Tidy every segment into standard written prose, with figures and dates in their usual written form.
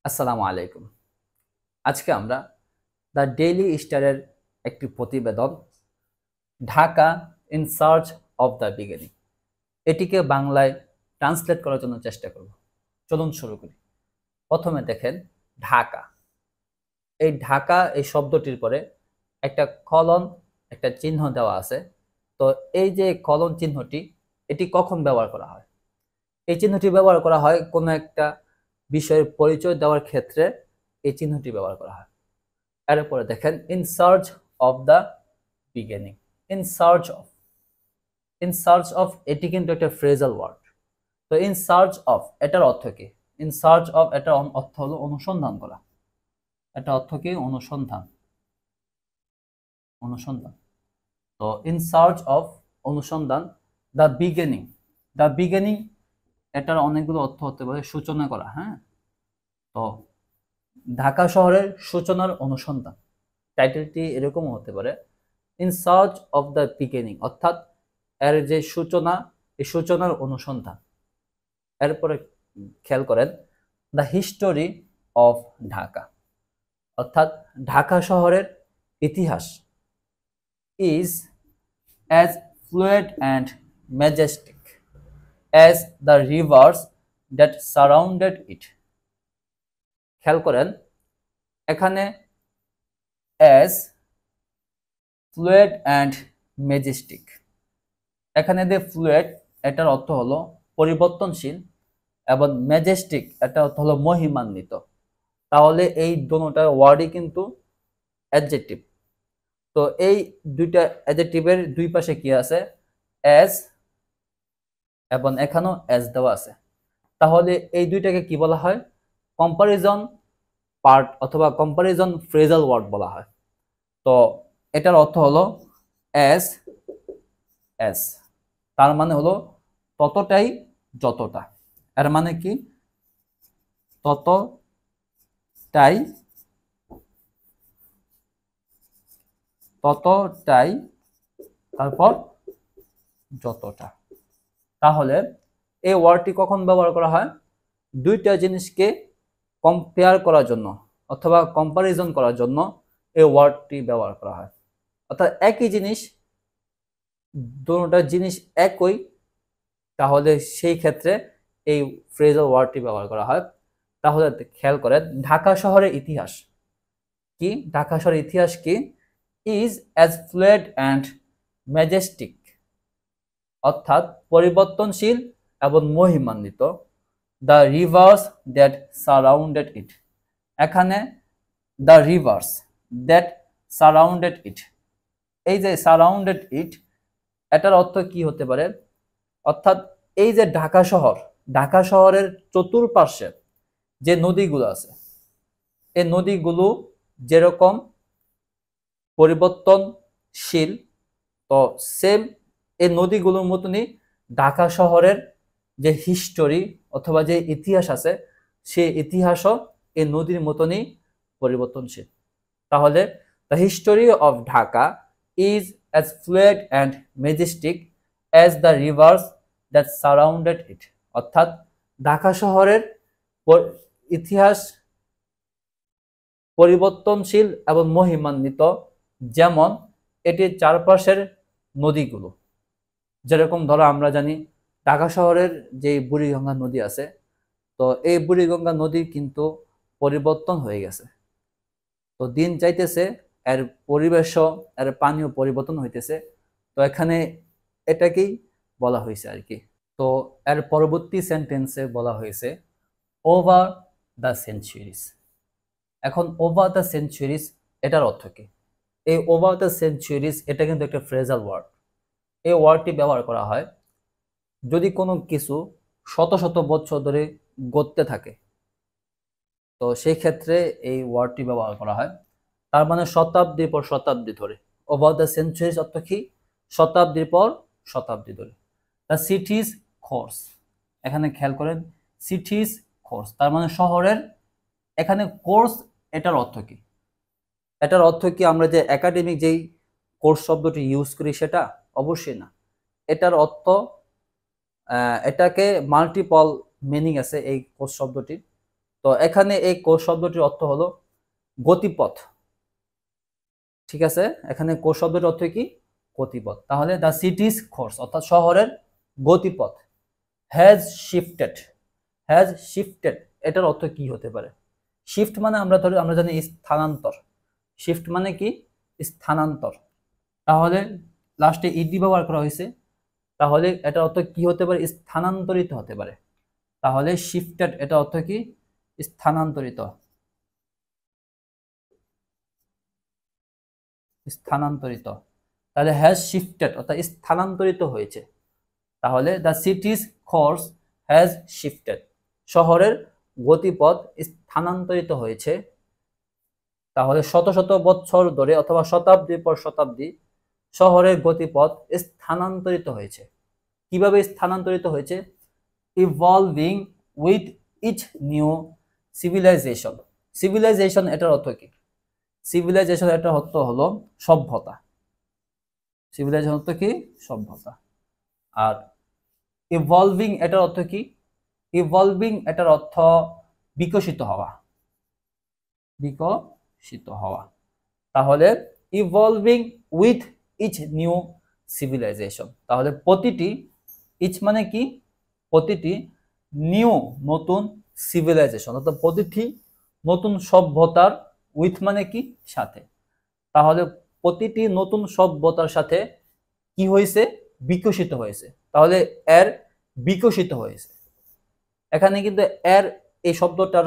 আসসালামু আলাইকুম। আজকে আমরা দ্য ডেইলি স্টারের একটি প্রতিবেদন Dhaka in search of the beginning এটিকে বাংলায় ট্রান্সলেট করার জন্য চেষ্টা করব। চলুন শুরু করি। প্রথমে দেখেন ঢাকা। এই শব্দটির পরে একটা কলন, একটা চিহ্ন দেওয়া আছে। তো এই যে কলন চিহ্নটি, এটি কখন ব্যবহার করা হয়? এই চিহ্নটি ব্যবহার করা হয় কোনো একটা বিষয়ের পরিচয় দেওয়ার ক্ষেত্রে এই চিহ্নটি ব্যবহার করা হয়। এরপরে দেখেন in search of the beginning. In search of, এটি কিন্তু একটা ফ্রেজাল ওয়ার্ড। তো ইন সার্চ অফ এটার অর্থ কি? ইন সার্চ অফ এটার অর্থ হলো অনুসন্ধান করা। এটা অর্থ কি? অনুসন্ধান। অনুসন্ধান। তো ইন সার্চ অফ অনুসন্ধান। দ্য বিগিনিং, দ্য বিগিনিং এটার অনেকগুলো অর্থ হতে পারে। সূচনা করা, হ্যাঁ। তো ঢাকা শহরের সূচনার অনুসন্ধান, টাইটেলটি এরকমও হতে পারে in search of the beginning, অর্থাৎ এর যে সূচনা, এই সূচনার অনুসন্ধান। এরপরে খেয়াল করেন দ্য হিস্টোরি অফ ঢাকা, অর্থাৎ ঢাকা শহরের ইতিহাস is as fluid and majestic as the rivers that surrounded it. খেয়াল করেন এখানে অ্যাজ ফ্লুয়েড অ্যান্ড ম্যাজেস্টিক, এখানে যে ফ্লুয়েড এটার অর্থ হলো পরিবর্তনশীল এবং ম্যাজেস্টিক এটা অর্থ হলো মহিমান্বিত। তাহলে এই দুটোটা ওয়ার্ডই কিন্তু অ্যাডজেক্টিভ। তো এই দুইটা অ্যাডজেক্টিভের দুই পাশে কি আছে? অ্যাজ, এবং এখানেও অ্যাজ দেওয়া আছে। তাহলে এই দুইটাকে কি বলা হয়? কম্পারিজন পার্ট অথবা কম্পারিজন ফ্রেজাল ওয়ার্ড বলা হয়। তো এটার অর্থ হলো অ্যাজ, অ্যাজ তার মানে হলো ততটাই যতটা। এর মানে কি? ততটাই, ততটাই, তারপর যতটা। তাহলে এই ওয়ার্ডটি কখন ব্যবহার করা হয়? দুইটা জিনিসকে কম্পেয়ার করার জন্য অথবা কম্পারিজন করার জন্য এই ওয়ার্ডটি ব্যবহার করা হয়। অর্থাৎ একই জিনিস, দুটোটা জিনিস একই, তাহলে সেই ক্ষেত্রে এই ফ্রেজাল ওয়ার্ডটি ব্যবহার করা হয়। তাহলে খেয়াল করেন ঢাকা শহরের ইতিহাস কি? ঢাকা শহরের ইতিহাস কি? Is as fluid and Majestic, অর্থাৎ পরিবর্তনশীল এবং মহিমান্বিত। দ্য রিভার্স দ্যাট সারাউন্ডেড ইট, এখানে দ্য রিভার্স দ্যাট সারাউন্ডেড ইট, এই যে সারাউন্ডেড ইট এটার অর্থ কি হতে পারে? অর্থাৎ এই যে ঢাকা শহর, ঢাকা শহরের চতুর্পার্শ্বে যে নদীগুলো আছে, এই নদীগুলো যেরকম পরিবর্তনশীল, তো সেম এই নদীগুলোর মতনই ঢাকা শহরের যে হিস্টোরি অথবা যে ইতিহাস আছে, সেই ইতিহাসও এই নদীর মতনই পরিবর্তনশীল। তাহলে the history of Dhaka is as fluid and majestic as the rivers that surrounded it, অর্থাৎ ঢাকা শহরের ইতিহাস পরিবর্তনশীল এবং মহিমান্বিত, যেমন এটির চারপাশের নদীগুলো। যেরকম ধরো আমরা জানি ঢাকা শহরের যে বুড়িগঙ্গা নদী আছে, তো এই বুড়িগঙ্গা নদী কিন্তু পরিবর্তন হয়ে গেছে। তো দিন যাইতেছে, এর পরিবেশও, এর পানিও পরিবর্তন হইতেছে। তো এখানে এটাকেই বলা হয়েছে আর কি। তো এর পরবর্তী সেন্টেন্সে বলা হয়েছে ওভার দ্য সেঞ্চুরিজ। এখন ওভার দ্য সেঞ্চুরিজ এটার অর্থ কি? এই ওভার দ্য সেঞ্চুরিজ এটা কিন্তু একটা ফ্রেজাল ওয়ার্ড। এই ওয়ার্ডটি ব্যবহার করা হয় যদি কোনো কিছু শত শত বছর ধরে গড়তে থাকে, তো সেই ক্ষেত্রে এই ওয়ার্ডটি ব্যবহার করা হয়। তার মানে শতাব্দীর পর শতাব্দী ধরে। ওভার দ্য সেঞ্চুরিজ অর্থ কি? শতাব্দীর পর শতাব্দী ধরে। দ্য সিটিজ কোর্স, এখানে খেয়াল করেন সিটিজ কোর্স তার মানে শহরের, এখানে কোর্স এটার অর্থ কি? এটার অর্থ কি আমরা যে একাডেমিক যেই কোর্স শব্দটি ইউজ করি সেটা? অবশ্যই না। এটার অর্থ এটাকে মাল্টিপল মিনিং আছে এই কোর্স শব্দটির। তো এখানে এই কোর্স শব্দটির অর্থ হলো গতিপথ। ঠিক আছে, এখানে কোর্স শব্দটির অর্থ কি? গতিপথ। তাহলে দ্য সিটিজ কোর্স অর্থাৎ শহরের গতিপথ হ্যাজ শিফটেড। হ্যাজ শিফটেড এটার অর্থ কি হতে পারে? শিফট মানে আমরা জানি স্থানান্তর। শিফট মানে কি? স্থানান্তর। তাহলে লাস্টে ইডি ব্যবহার করা হয়েছে, তাহলে এটা অর্থ কি হতে পারে? স্থানান্তরিত হতে পারে। তাহলে শিফটেড এটা অর্থ কি? স্থানান্তরিত। স্থানান্তরিত। তাহলে হ্যাজ শিফটেড অর্থাৎ স্থানান্তরিত হয়েছে। তাহলে দ্য সিটিজ কোর্স হ্যাজ শিফটেড, শহরের গতিপথ স্থানান্তরিত হয়েছে। তাহলে শত শত বছর ধরে অথবা শতাব্দীর পর শতাব্দী শহরের গতিপথ স্থানান্তরিত হয়েছে। কিভাবে স্থানান্তরিত হয়েছে? Evolving with each new civilisation. Civilisation এটার অর্থ কি? সিভিলাইজেশন এটার অর্থ হলো সভ্যতা। সিভিলাইজেশন অর্থ কি? সভ্যতা। আর ইভলভিং এটার অর্থ কি? ইভলভিং এটার অর্থ বিকশিত হওয়া। বিকশিত হওয়া। তাহলে evolving with each new civilisation, তাহলে প্রতিটি, ইচ মানে কি? প্রতিটি, নিউ নতুন, সিভিলাইজেশন অর্থাৎ প্রতিটি নতুন সভ্যতার, উইথ মানে কি? সাথে। তাহলে প্রতিটি নতুন সভ্যতার সাথে কি হয়েছে? বিকশিত হয়েছে। তাহলে এর বিকশিত হয়েছে। এখানে কিন্তু এর এই শব্দটার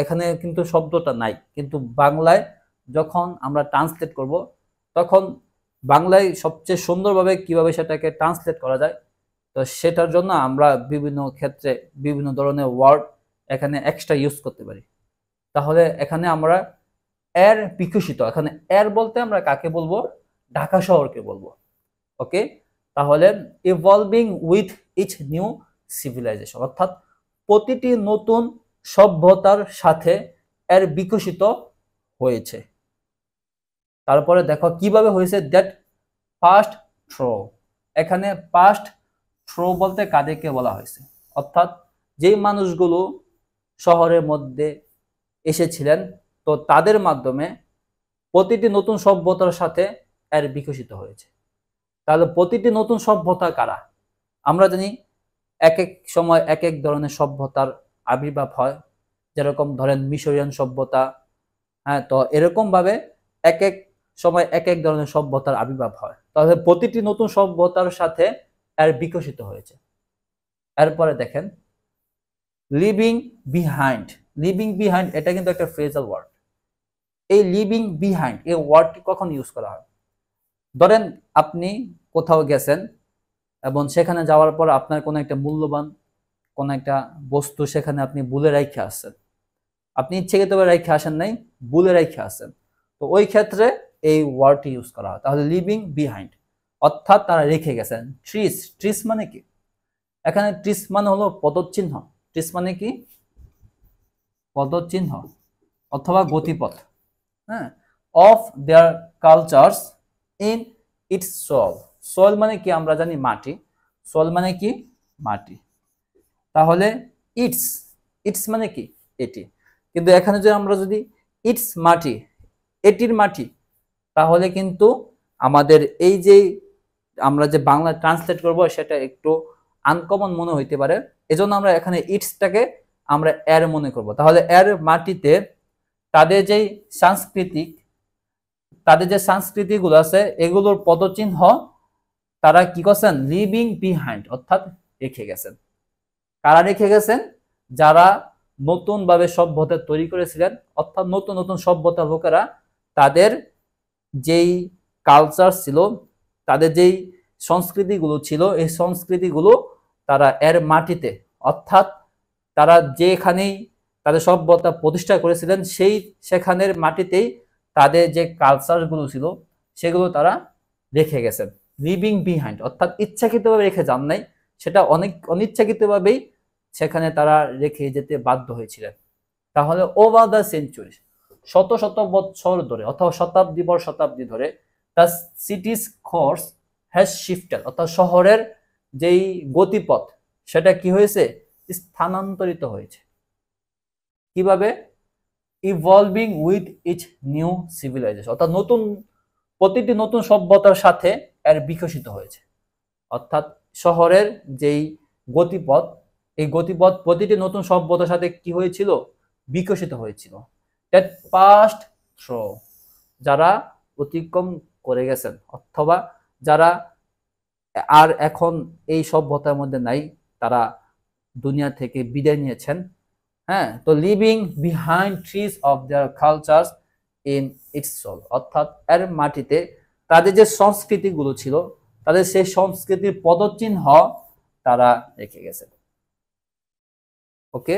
এখানে কিন্তু শব্দটা নাই, কিন্তু বাংলায় যখন আমরা ট্রান্সলেট করব তখন বাংলায় সবচেয়ে সুন্দরভাবে কিভাবে সেটাকে ট্রান্সলেট করা যায়, তো সেটার জন্য আমরা বিভিন্ন ক্ষেত্রে বিভিন্ন ধরনের ওয়ার্ড এখানে এক্সট্রা ইউজ করতে পারি। তাহলে এখানে আমরা এর বিকশিত, এখানে এর বলতে আমরা কাকে বলবো? ঢাকা শহরকে বলবো। ওকে, তাহলে evolving with each new civilisation অর্থাৎ প্রতিটি নতুন সভ্যতার সাথে এর বিকশিত হয়েছে। তারপরে দেখো কিভাবে হয়েছে, দ্যাট পাস্ট থ্রো। এখানে পাস্ট থ্রো বলতে কাদেরকে বলা হয়েছে? অর্থাৎ যেই মানুষগুলো শহরের মধ্যে এসেছিলেন, তো তাদের মাধ্যমে প্রতিটি নতুন সভ্যতার সাথে এর বিকশিত হয়েছে। তাহলে প্রতিটি নতুন সভ্যতা কারা? আমরা জানি এক এক সময় এক এক ধরনের সভ্যতার আবির্ভাব হয়, যেরকম ধরেন মিশরিয়ান সভ্যতা। হ্যাঁ, তো এরকম ভাবে এক এক সময় এক এক ধরনের সভ্যতার আবির্ভাব হয়। তাহলে প্রতিটি নতুন সভ্যতার সাথে এর বিকশিত হয়েছে। এরপরে দেখেন লিভিং বিহাইন্ড। লিভিং বিহাইন্ড এটা কিন্তু একটা ফ্রেজাল ওয়ার্ড। এই লিভিং বিহাইন্ড এই ওয়ার্ডটি কখন ইউজ করা হয়? ধরেন আপনি কোথাও গেছেন এবং সেখানে যাওয়ার পর আপনার কোনো একটা মূল্যবান কোনো একটা বস্তু সেখানে আপনি ভুলে রেখে আসছেন। আপনি ইচ্ছাকৃতভাবে রেখে আসেন নাই, ভুলে রেখে আসছেন। তো ওই ক্ষেত্রে এই ওয়ার্ডটি ইউজ করা হয়। তাহলে লিভিং বিহাইন্ড অর্থাৎ তারা রেখে গেছেন। ট্রিস, ট্রিস মানে কি? এখানে ট্রিস মানে হলো পদচিহ্ন। ট্রিস মানে কি? পদচিহ্ন অথবা গতিপথ। হ্যাঁ, of their cultures in its soul. Soul মানে কি? আমরা জানি মাটি। সোল মানে কি? মাটি। তাহলে ইটস, ইটস মানে কি? এটি। কিন্তু এখানে যদি আমরা যদি ইটস মাটি, এটির মাটি, তাহলে কিন্তু আমাদের এই যে আমরা যে বাংলা ট্রান্সলেট করব সেটা একটু আনকমন মনে হইতে পারে। এজন্য আমরা এখানে ইটসটাকে আমরা এর মনে করব। তাহলে এর মাটিতে তাদের যে সংস্কৃতিগুলো আছে এগুলোর পদচিহ্ন তারা কি করছেন? লিভিং বিহাইন্ড অর্থাৎ রেখে গেছেন। কারা রেখে গেছেন? যারা নতুন ভাবে সভ্যতা তৈরি করেছিলেন, অর্থাৎ নতুন নতুন সভ্যতার লোকেরা তাদের যেই কালচার ছিল, তাদের যেই সংস্কৃতিগুলো ছিল, এই সংস্কৃতিগুলো তারা এর মাটিতে অর্থাৎ তারা যেখানেই তাদের সভ্যতা প্রতিষ্ঠা করেছিলেন সেখানের মাটিতেই তাদের যে কালচারগুলো ছিল সেগুলো তারা রেখে গেছেন। লিভিং বিহাইন্ড অর্থাৎ ইচ্ছাকৃতভাবে রেখে যান নাই, সেটা অনেক অনিচ্ছাকৃতভাবেই সেখানে তারা রেখে যেতে বাধ্য হয়েছিলেন। তাহলে ওভার দ্য সেঞ্চুরি শত শত বছর ধরে অথবা শতাব্দী পর শতাব্দী ধরে দ্য সিটিজ কোর্স হ্যাজ শিফটেড অর্থাৎ শহরের যেই গতিপথ সেটা কি হয়েছে? স্থানান্তরিত হয়েছে। কিভাবে? Evolving with each new civilisation, অর্থাৎ প্রতিটি নতুন সভ্যতার সাথে এর বিকশিত হয়েছে। অর্থাৎ শহরের যেই গতিপথ, এই গতিপথ প্রতিটি নতুন সভ্যতার সাথে কি হয়েছিল? বিকশিত হয়েছিল। দ্যাট পাস্ট থ্রু, যারা অতিক্রম করে গেছেন, অথবা যারা আর এখন এই সভ্যতার মধ্যে নাই, তারা দুনিয়া থেকে বিদায় নিয়েছেন। হ্যাঁ, তো leaving behind traces of their cultures in its soul, অর্থাৎ এর মাটিতে তাদের যে সংস্কৃতিগুলো ছিল, তাদের সেই সংস্কৃতির পদচিহ্ন তারা রেখে গেছে। ওকে।